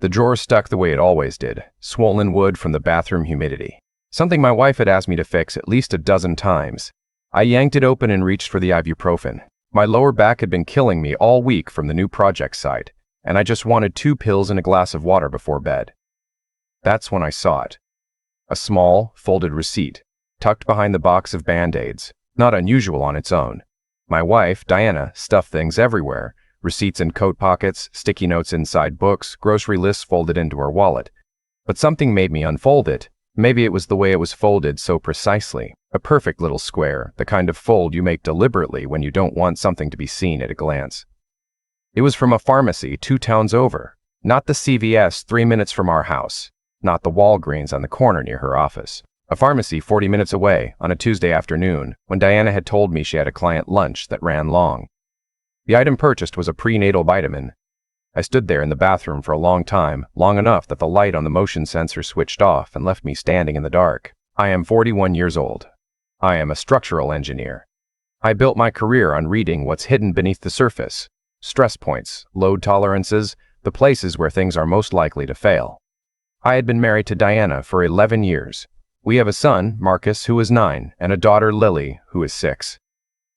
The drawer stuck the way it always did, swollen wood from the bathroom humidity. Something my wife had asked me to fix at least a dozen times. I yanked it open and reached for the ibuprofen. My lower back had been killing me all week from the new project site, and I just wanted 2 pills and a glass of water before bed. That's when I saw it. A small, folded receipt, tucked behind the box of Band-Aids, not unusual on its own. My wife, Diana, stuffed things everywhere. Receipts in coat pockets, sticky notes inside books, grocery lists folded into her wallet. But something made me unfold it. Maybe it was the way it was folded so precisely. A perfect little square, the kind of fold you make deliberately when you don't want something to be seen at a glance. It was from a pharmacy 2 towns over, not the CVS 3 minutes from our house, not the Walgreens on the corner near her office. A pharmacy 40 minutes away on a Tuesday afternoon when Diana had told me she had a client lunch that ran long. The item purchased was a prenatal vitamin. I stood there in the bathroom for a long time, long enough that the light on the motion sensor switched off and left me standing in the dark. I am 41 years old. I am a structural engineer. I built my career on reading what's hidden beneath the surface. Stress points, load tolerances, the places where things are most likely to fail. I had been married to Diana for 11 years. We have a son, Marcus, who is 9, and a daughter, Lily, who is 6.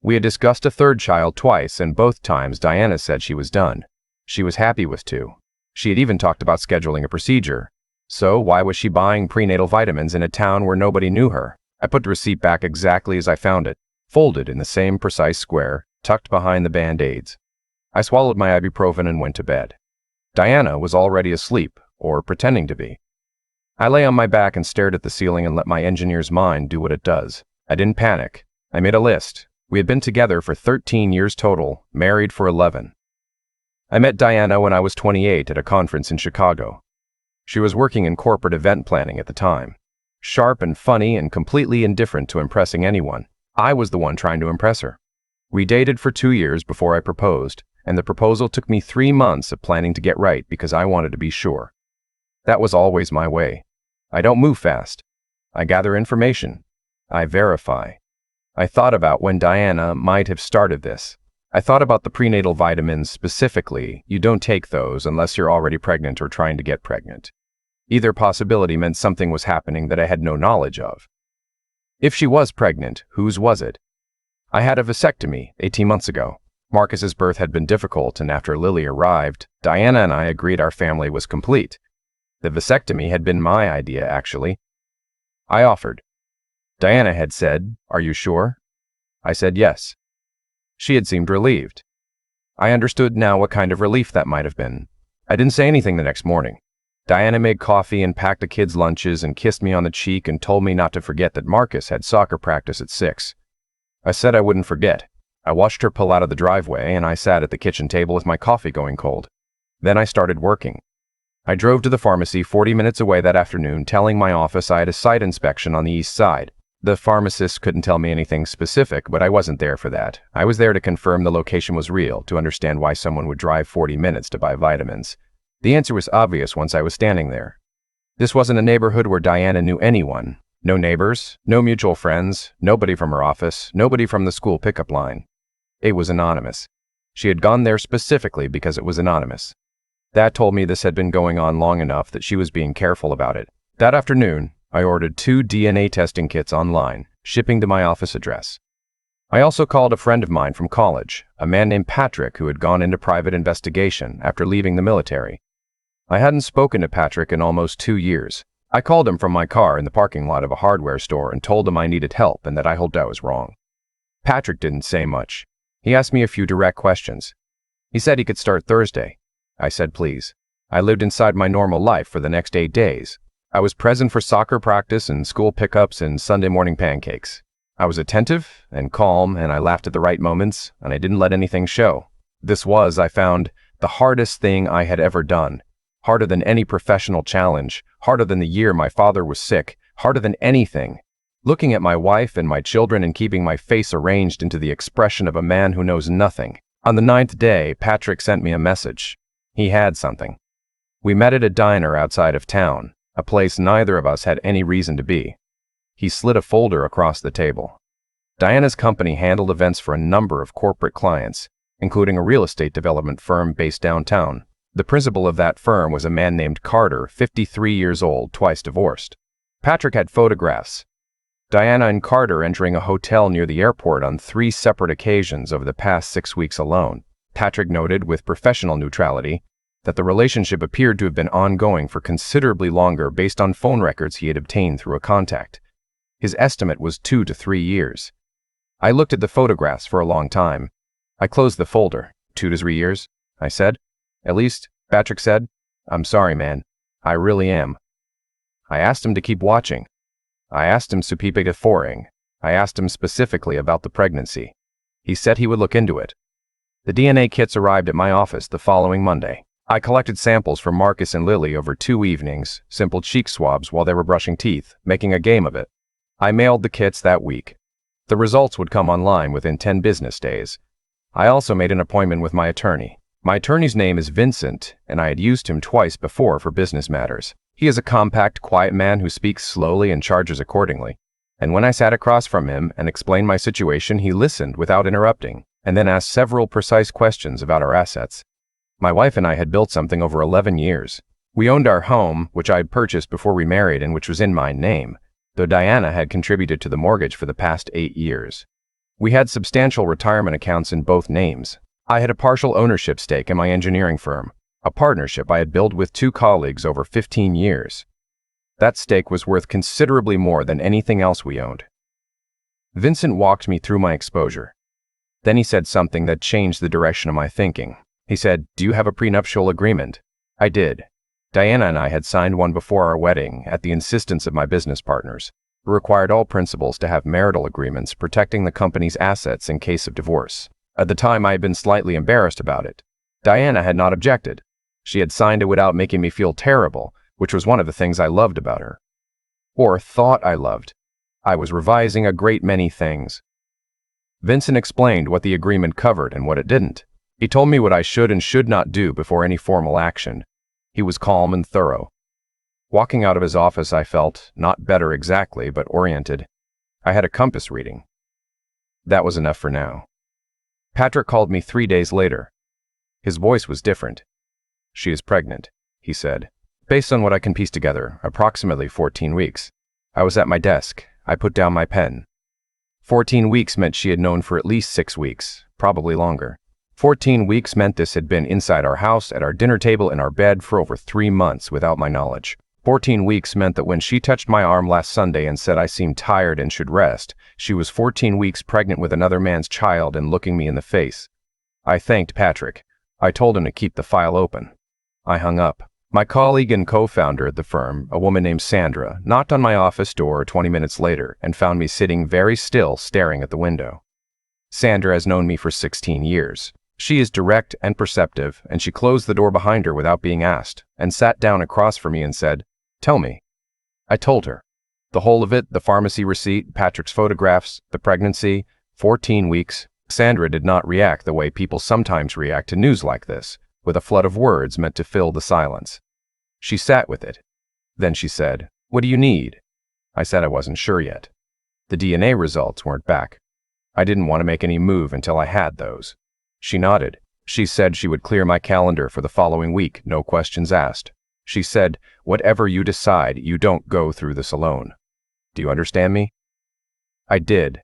We had discussed a 3rd child twice, and both times Diana said she was done. She was happy with 2. She had even talked about scheduling a procedure. So why was she buying prenatal vitamins in a town where nobody knew her? I put the receipt back exactly as I found it, folded in the same precise square, tucked behind the Band-Aids. I swallowed my ibuprofen and went to bed. Diana was already asleep, or pretending to be. I lay on my back and stared at the ceiling and let my engineer's mind do what it does. I didn't panic. I made a list. We had been together for 13 years total, married for 11. I met Diana when I was 28 at a conference in Chicago. She was working in corporate event planning at the time. Sharp and funny and completely indifferent to impressing anyone. I was the one trying to impress her. We dated for 2 years before I proposed, and the proposal took me 3 months of planning to get right because I wanted to be sure. That was always my way. I don't move fast. I gather information. I verify. I thought about when Diana might have started this. I thought about the prenatal vitamins specifically. You don't take those unless you're already pregnant or trying to get pregnant. Either possibility meant something was happening that I had no knowledge of. If she was pregnant, whose was it? I had a vasectomy 18 months ago. Marcus's birth had been difficult, and after Lily arrived, Diana and I agreed our family was complete. The vasectomy had been my idea, actually. I offered. Diana had said, "Are you sure?" I said yes. She had seemed relieved. I understood now what kind of relief that might have been. I didn't say anything the next morning. Diana made coffee and packed the kids' lunches and kissed me on the cheek and told me not to forget that Marcus had soccer practice at 6. I said I wouldn't forget. I watched her pull out of the driveway, and I sat at the kitchen table with my coffee going cold. Then I started working. I drove to the pharmacy 40 minutes away that afternoon, telling my office I had a site inspection on the east side. The pharmacist couldn't tell me anything specific, but I wasn't there for that. I was there to confirm the location was real, to understand why someone would drive 40 minutes to buy vitamins. The answer was obvious once I was standing there. This wasn't a neighborhood where Diana knew anyone. No neighbors, no mutual friends, nobody from her office, nobody from the school pickup line. It was anonymous. She had gone there specifically because it was anonymous. That told me this had been going on long enough that she was being careful about it. That afternoon, I ordered 2 DNA testing kits online, shipping to my office address. I also called a friend of mine from college, a man named Patrick who had gone into private investigation after leaving the military. I hadn't spoken to Patrick in almost 2 years. I called him from my car in the parking lot of a hardware store and told him I needed help and that I hoped I was wrong. Patrick didn't say much. He asked me a few direct questions. He said he could start Thursday. I said please. I lived inside my normal life for the next 8 days. I was present for soccer practice and school pickups and Sunday morning pancakes. I was attentive and calm, and I laughed at the right moments, and I didn't let anything show. This was, I found, the hardest thing I had ever done. Harder than any professional challenge, harder than the year my father was sick, harder than anything. Looking at my wife and my children and keeping my face arranged into the expression of a man who knows nothing. On the 9th day, Patrick sent me a message. He had something. We met at a diner outside of town, a place neither of us had any reason to be. He slid a folder across the table. Diana's company handled events for a number of corporate clients, including a real estate development firm based downtown. The principal of that firm was a man named Carter, 53 years old, twice divorced. Patrick had photographs. Diana and Carter entering a hotel near the airport on 3 separate occasions over the past 6 weeks alone. Patrick noted with professional neutrality that the relationship appeared to have been ongoing for considerably longer based on phone records he had obtained through a contact. His estimate was 2 to 3 years. I looked at the photographs for a long time. I closed the folder. 2 to 3 years, I said. At least, Patrick said. I'm sorry, man. I really am. I asked him to keep watching. I asked him supipigatoring. I asked him specifically about the pregnancy. He said he would look into it. The DNA kits arrived at my office the following Monday. I collected samples from Marcus and Lily over 2 evenings, simple cheek swabs while they were brushing teeth, making a game of it. I mailed the kits that week. The results would come online within 10 business days. I also made an appointment with my attorney. My attorney's name is Vincent, and I had used him twice before for business matters. He is a compact, quiet man who speaks slowly and charges accordingly. And when I sat across from him and explained my situation, he listened without interrupting, and then asked several precise questions about our assets. My wife and I had built something over 11 years. We owned our home, which I had purchased before we married and which was in my name, though Diana had contributed to the mortgage for the past 8 years. We had substantial retirement accounts in both names. I had a partial ownership stake in my engineering firm, a partnership I had built with 2 colleagues over 15 years. That stake was worth considerably more than anything else we owned. Vincent walked me through my exposure. Then he said something that changed the direction of my thinking. He said, "Do you have a prenuptial agreement?" I did. Diana and I had signed one before our wedding at the insistence of my business partners, who required all principals to have marital agreements protecting the company's assets in case of divorce. At the time, I had been slightly embarrassed about it. Diana had not objected. She had signed it without making me feel terrible, which was one of the things I loved about her. Or thought I loved. I was revising a great many things. Vincent explained what the agreement covered and what it didn't. He told me what I should and should not do before any formal action. He was calm and thorough. Walking out of his office, I felt, not better exactly, but oriented. I had a compass reading. That was enough for now. Patrick called me 3 days later. His voice was different. "She is pregnant," he said. "Based on what I can piece together, approximately 14 weeks. I was at my desk. I put down my pen. 14 weeks meant she had known for at least 6 weeks, probably longer. 14 weeks meant this had been inside our house, at our dinner table, in our bed for over 3 months without my knowledge. 14 weeks meant that when she touched my arm last Sunday and said I seemed tired and should rest, she was 14 weeks pregnant with another man's child and looking me in the face. I thanked Patrick. I told him to keep the file open. I hung up. My colleague and co-founder at the firm, a woman named Sandra, knocked on my office door 20 minutes later and found me sitting very still staring at the window. Sandra has known me for 16 years. She is direct and perceptive, and she closed the door behind her without being asked, and sat down across from me and said, "Tell me." I told her. The whole of it, the pharmacy receipt, Patrick's photographs, the pregnancy, 14 weeks. Sandra did not react the way people sometimes react to news like this, with a flood of words meant to fill the silence. She sat with it. Then she said, "What do you need?" I said I wasn't sure yet. The DNA results weren't back. I didn't want to make any move until I had those. She nodded. She said she would clear my calendar for the following week, no questions asked. She said, "Whatever you decide, you don't go through this alone." Do you understand me? I did.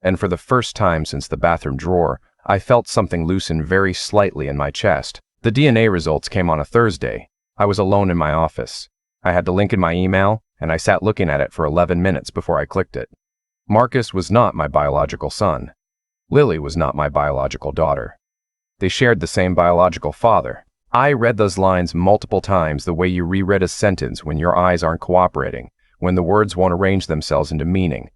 And for the first time since the bathroom drawer, I felt something loosen very slightly in my chest. The DNA results came on a Thursday. I was alone in my office. I had the link in my email, and I sat looking at it for 11 minutes before I clicked it. Marcus was not my biological son. Lily was not my biological daughter. They shared the same biological father. I read those lines multiple times the way you reread a sentence when your eyes aren't cooperating, when the words won't arrange themselves into meaning.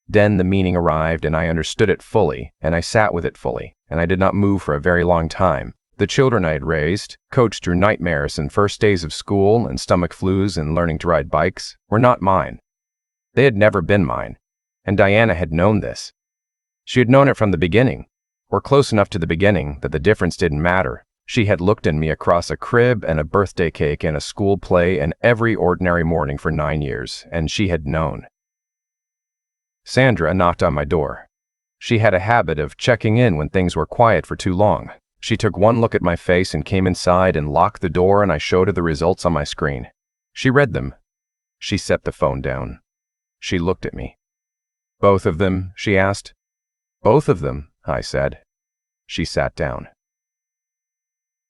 Then the meaning arrived and I understood it fully, and I sat with it fully, and I did not move for a very long time. The children I had raised, coached through nightmares and first days of school and stomach flus and learning to ride bikes, were not mine. They had never been mine, and Diana had known this. She had known it from the beginning, or close enough to the beginning that the difference didn't matter. She had looked at me across a crib and a birthday cake and a school play and every ordinary morning for 9 years, and she had known. Sandra knocked on my door. She had a habit of checking in when things were quiet for too long. She took one look at my face and came inside and locked the door, and I showed her the results on my screen. She read them. She set the phone down. She looked at me. "Both of them?" she asked. "Both of them," I said. She sat down.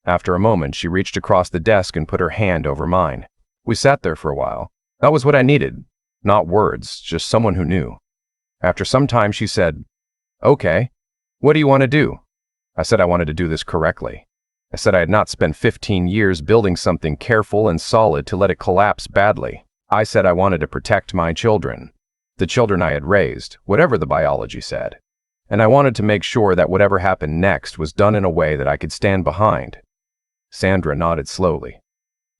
After a moment, she reached across the desk and put her hand over mine. We sat there for a while. That was what I needed. Not words, just someone who knew. After some time, she said, "Okay, what do you want to do?" I said I wanted to do this correctly. I said I had not spent 15 years building something careful and solid to let it collapse badly. I said I wanted to protect my children, the children I had raised, whatever the biology said. And I wanted to make sure that whatever happened next was done in a way that I could stand behind. Sandra nodded slowly.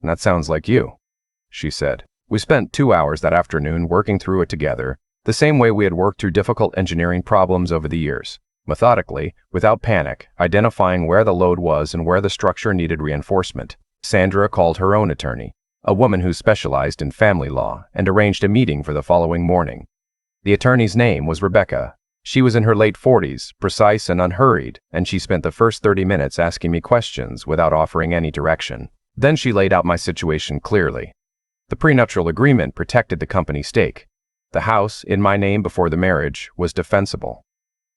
"That sounds like you," she said. We spent 2 hours that afternoon working through it together, the same way we had worked through difficult engineering problems over the years. Methodically, without panic, identifying where the load was and where the structure needed reinforcement. Sandra called her own attorney, a woman who specialized in family law, and arranged a meeting for the following morning. The attorney's name was Rebecca. She was in her late 40s, precise and unhurried, and she spent the first 30 minutes asking me questions without offering any direction. Then she laid out my situation clearly. The prenuptial agreement protected the company stake. The house, in my name before the marriage, was defensible.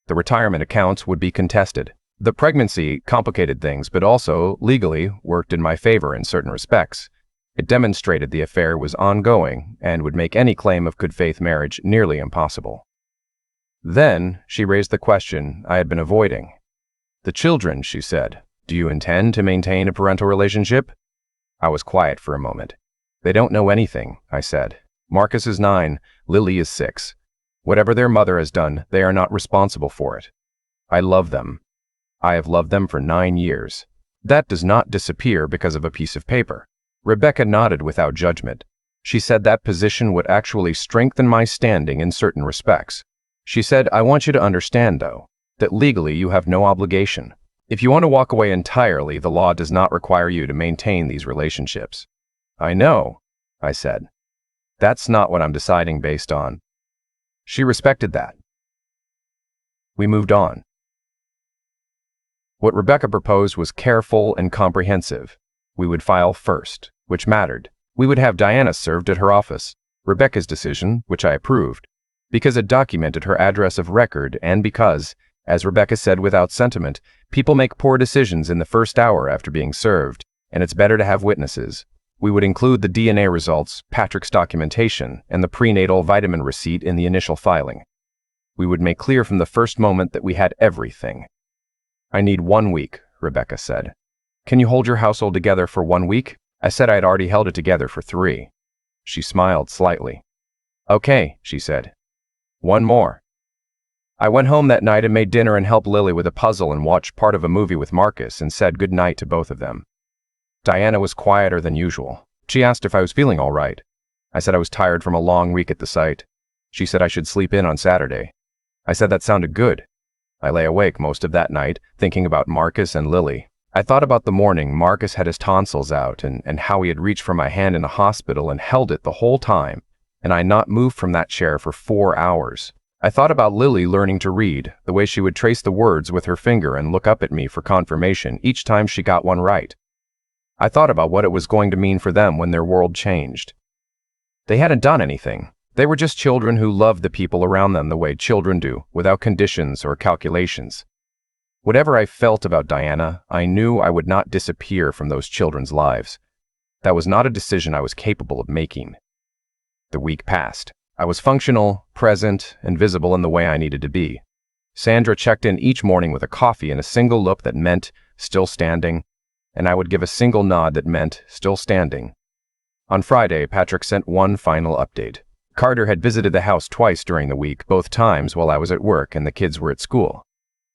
The retirement accounts would be contested. The pregnancy complicated things, but also, legally, worked in my favor in certain respects. It demonstrated the affair was ongoing and would make any claim of good-faith marriage nearly impossible. Then, she raised the question I had been avoiding. "The children," she said. "Do you intend to maintain a parental relationship?" I was quiet for a moment. "They don't know anything," I said. "Marcus is 9, Lily is 6. Whatever their mother has done, they are not responsible for it. I love them. I have loved them for 9 years. That does not disappear because of a piece of paper." Rebecca nodded without judgment. She said that position would actually strengthen my standing in certain respects. She said, "I want you to understand, though, that legally you have no obligation. If you want to walk away entirely, the law does not require you to maintain these relationships." "I know," I said. "That's not what I'm deciding based on." She respected that. We moved on. What Rebecca proposed was careful and comprehensive. We would file first, which mattered. We would have Diana served at her office. Rebecca's decision, which I approved, because it documented her address of record and because, as Rebecca said without sentiment, people make poor decisions in the first hour after being served, and it's better to have witnesses. We would include the DNA results, Patrick's documentation, and the prenatal vitamin receipt in the initial filing. We would make clear from the first moment that we had everything. "I need 1 week," Rebecca said. "Can you hold your household together for 1 week?" I said I had already held it together for 3. She smiled slightly. "Okay," she said. "One more." I went home that night and made dinner and helped Lily with a puzzle and watched part of a movie with Marcus and said good night to both of them. Diana was quieter than usual. She asked if I was feeling all right. I said I was tired from a long week at the site. She said I should sleep in on Saturday. I said that sounded good. I lay awake most of that night, thinking about Marcus and Lily. I thought about the morning Marcus had his tonsils out and how he had reached for my hand in a hospital and held it the whole time, and I not moved from that chair for 4 hours. I thought about Lily learning to read, the way she would trace the words with her finger and look up at me for confirmation each time she got one right. I thought about what it was going to mean for them when their world changed. They hadn't done anything. They were just children who loved the people around them the way children do, without conditions or calculations. Whatever I felt about Diana, I knew I would not disappear from those children's lives. That was not a decision I was capable of making. The week passed. I was functional, present, and visible in the way I needed to be. Sandra checked in each morning with a coffee and a single look that meant still standing, and I would give a single nod that meant still standing. On Friday, Patrick sent one final update. Carter had visited the house twice during the week, both times while I was at work and the kids were at school.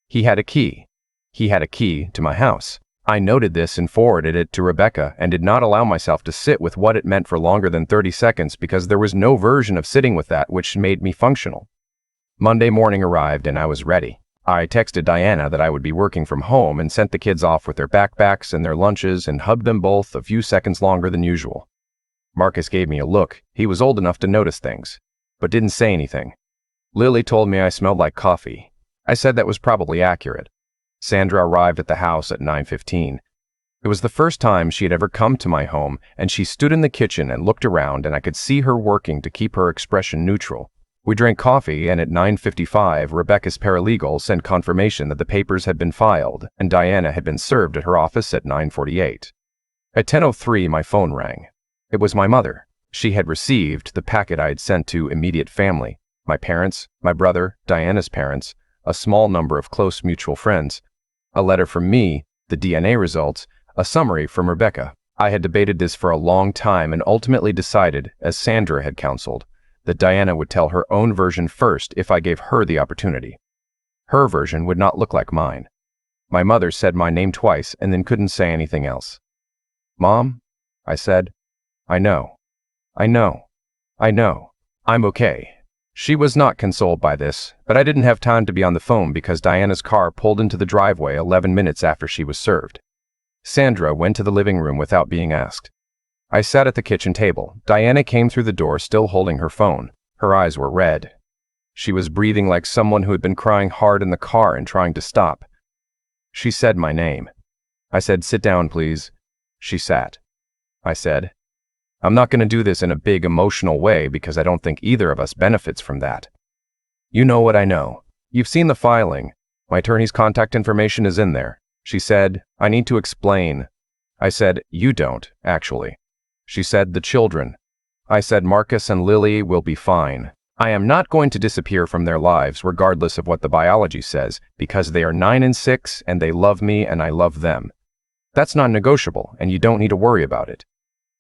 He had a key. He had a key to my house. I noted this and forwarded it to Rebecca and did not allow myself to sit with what it meant for longer than 30 seconds because there was no version of sitting with that which made me functional. Monday morning arrived and I was ready. I texted Diana that I would be working from home and sent the kids off with their backpacks and their lunches and hugged them both a few seconds longer than usual. Marcus gave me a look. He was old enough to notice things, but didn't say anything. Lily told me I smelled like coffee. I said that was probably accurate. Sandra arrived at the house at 9:15. It was the first time she had ever come to my home, and she stood in the kitchen and looked around, and I could see her working to keep her expression neutral. We drank coffee, and at 9:55, Rebecca's paralegal sent confirmation that the papers had been filed, and Diana had been served at her office at 9:48. At 10:03, my phone rang. It was my mother. She had received the packet I had sent to immediate family, my parents, my brother, Diana's parents, a small number of close mutual friends, a letter from me, the DNA results, a summary from Rebecca. I had debated this for a long time and ultimately decided, as Sandra had counseled, that Diana would tell her own version first if I gave her the opportunity. Her version would not look like mine. My mother said my name twice and then couldn't say anything else. "Mom," I said, I know. I'm okay." She was not consoled by this, but I didn't have time to be on the phone because Diana's car pulled into the driveway 11 minutes after she was served. Sandra went to the living room without being asked. I sat at the kitchen table. Diana came through the door still holding her phone. Her eyes were red. She was breathing like someone who had been crying hard in the car and trying to stop. She said my name. I said, "Sit down, please." She sat. I said, "I'm not going to do this in a big emotional way because I don't think either of us benefits from that. You know what I know. You've seen the filing. My attorney's contact information is in there." She said, "I need to explain." I said, "You don't, actually." She said, "The children." I said, "Marcus and Lily will be fine. I am not going to disappear from their lives regardless of what the biology says because they are 9 and 6 and they love me and I love them. That's non-negotiable and you don't need to worry about it.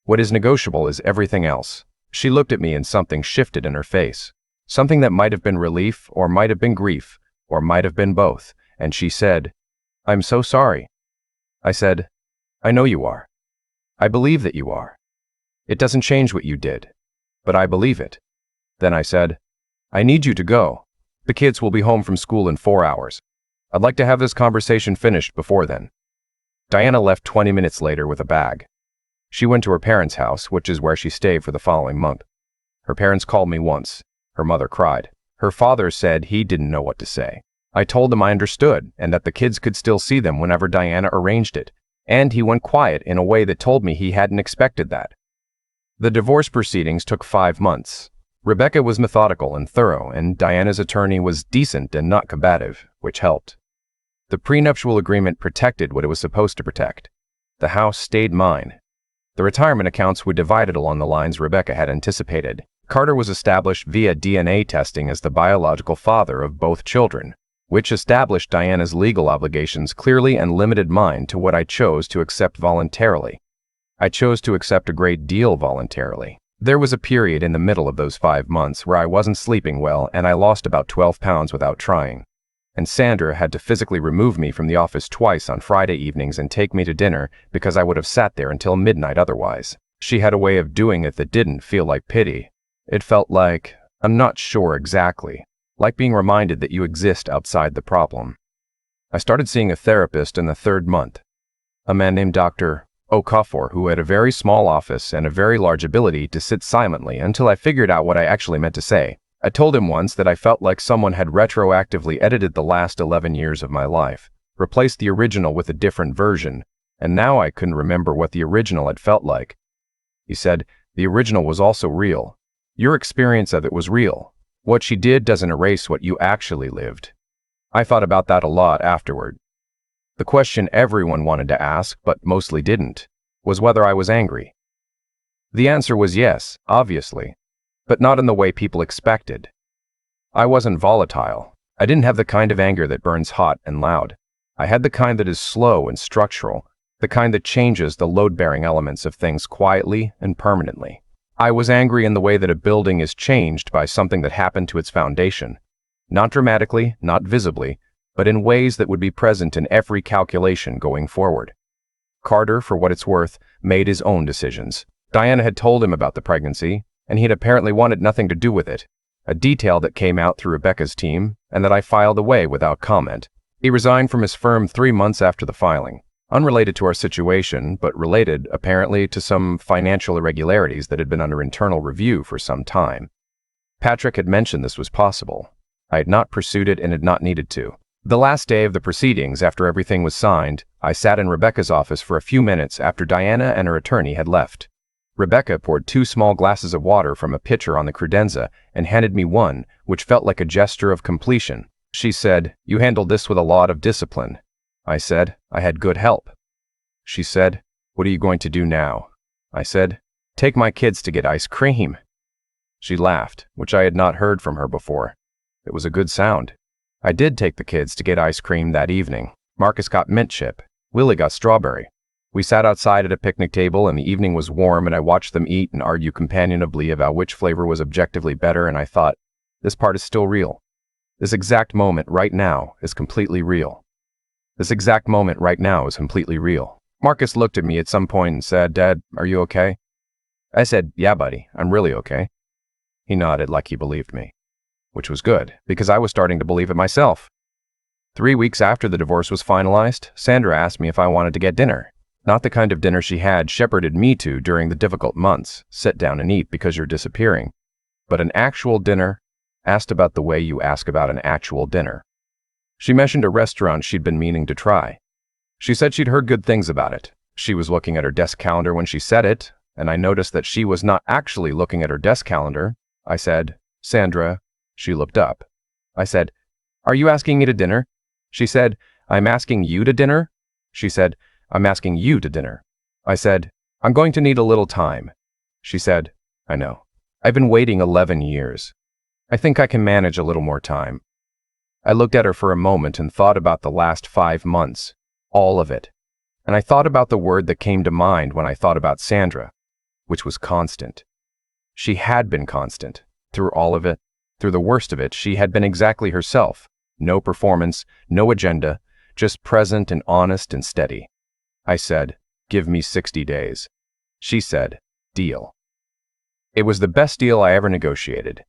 What is negotiable is everything else." She looked at me and something shifted in her face. Something that might have been relief or might have been grief or might have been both, and she said, "I'm so sorry." I said, "I know you are. I believe that you are. It doesn't change what you did, but I believe it." Then I said, "I need you to go. The kids will be home from school in 4 hours. I'd like to have this conversation finished before then." Diana left 20 minutes later with a bag. She went to her parents' house, which is where she stayed for the following month. Her parents called me once. Her mother cried. Her father said he didn't know what to say. I told him I understood and that the kids could still see them whenever Diana arranged it, and he went quiet in a way that told me he hadn't expected that. The divorce proceedings took 5 months. Rebecca was methodical and thorough, and Diana's attorney was decent and not combative, which helped. The prenuptial agreement protected what it was supposed to protect. The house stayed mine. The retirement accounts were divided along the lines Rebecca had anticipated. Carter was established via DNA testing as the biological father of both children, which established Diana's legal obligations clearly and limited mine to what I chose to accept voluntarily. I chose to accept a great deal voluntarily. There was a period in the middle of those 5 months where I wasn't sleeping well and I lost about 12 pounds without trying. And Sandra had to physically remove me from the office twice on Friday evenings and take me to dinner because I would have sat there until midnight otherwise. She had a way of doing it that didn't feel like pity. It felt like, I'm not sure exactly, like being reminded that you exist outside the problem. I started seeing a therapist in the 3rd month, a man named Dr. Okafor, who had a very small office and a very large ability to sit silently until I figured out what I actually meant to say. I told him once that I felt like someone had retroactively edited the last 11 years of my life, replaced the original with a different version, and now I couldn't remember what the original had felt like. He said, "The original was also real. Your experience of it was real. What she did doesn't erase what you actually lived." I thought about that a lot afterward. The question everyone wanted to ask, but mostly didn't, was whether I was angry. The answer was yes, obviously, but not in the way people expected. I wasn't volatile. I didn't have the kind of anger that burns hot and loud. I had the kind that is slow and structural, the kind that changes the load-bearing elements of things quietly and permanently. I was angry in the way that a building is changed by something that happened to its foundation. Not dramatically, not visibly, but in ways that would be present in every calculation going forward. Carter, for what it's worth, made his own decisions. Diana had told him about the pregnancy, and he had apparently wanted nothing to do with it, a detail that came out through Rebecca's team, and that I filed away without comment. He resigned from his firm 3 months after the filing, unrelated to our situation, but related, apparently, to some financial irregularities that had been under internal review for some time. Patrick had mentioned this was possible. I had not pursued it and had not needed to. The last day of the proceedings, after everything was signed, I sat in Rebecca's office for a few minutes after Diana and her attorney had left. Rebecca poured 2 small glasses of water from a pitcher on the credenza and handed me one, which felt like a gesture of completion. She said, "You handled this with a lot of discipline." I said, "I had good help." She said, "What are you going to do now?" I said, "Take my kids to get ice cream." She laughed, which I had not heard from her before. It was a good sound. I did take the kids to get ice cream that evening. Marcus got mint chip. Willie got strawberry. We sat outside at a picnic table and the evening was warm and I watched them eat and argue companionably about which flavor was objectively better, and I thought, this part is still real. This exact moment right now is completely real. This exact moment right now is completely real. Marcus looked at me at some point and said, "Dad, are you okay?" I said, "Yeah, buddy, I'm really okay." He nodded like he believed me, which was good, because I was starting to believe it myself. 3 weeks after the divorce was finalized, Sandra asked me if I wanted to get dinner. Not the kind of dinner she had shepherded me to during the difficult months, sit down and eat because you're disappearing, but an actual dinner, asked about the way you ask about an actual dinner. She mentioned a restaurant she'd been meaning to try. She said she'd heard good things about it. She was looking at her desk calendar when she said it, and I noticed that she was not actually looking at her desk calendar. I said, "Sandra." She looked up. I said, "Are you asking me to dinner?" She said, "I'm asking you to dinner?" She said, "I'm asking you to dinner." I said, "I'm going to need a little time." She said, "I know. I've been waiting 11 years. I think I can manage a little more time." I looked at her for a moment and thought about the last 5 months, all of it. And I thought about the word that came to mind when I thought about Sandra, which was constant. She had been constant. Through all of it, through the worst of it, she had been exactly herself. No performance, no agenda, just present and honest and steady. I said, "Give me 60 days. She said, "Deal." It was the best deal I ever negotiated.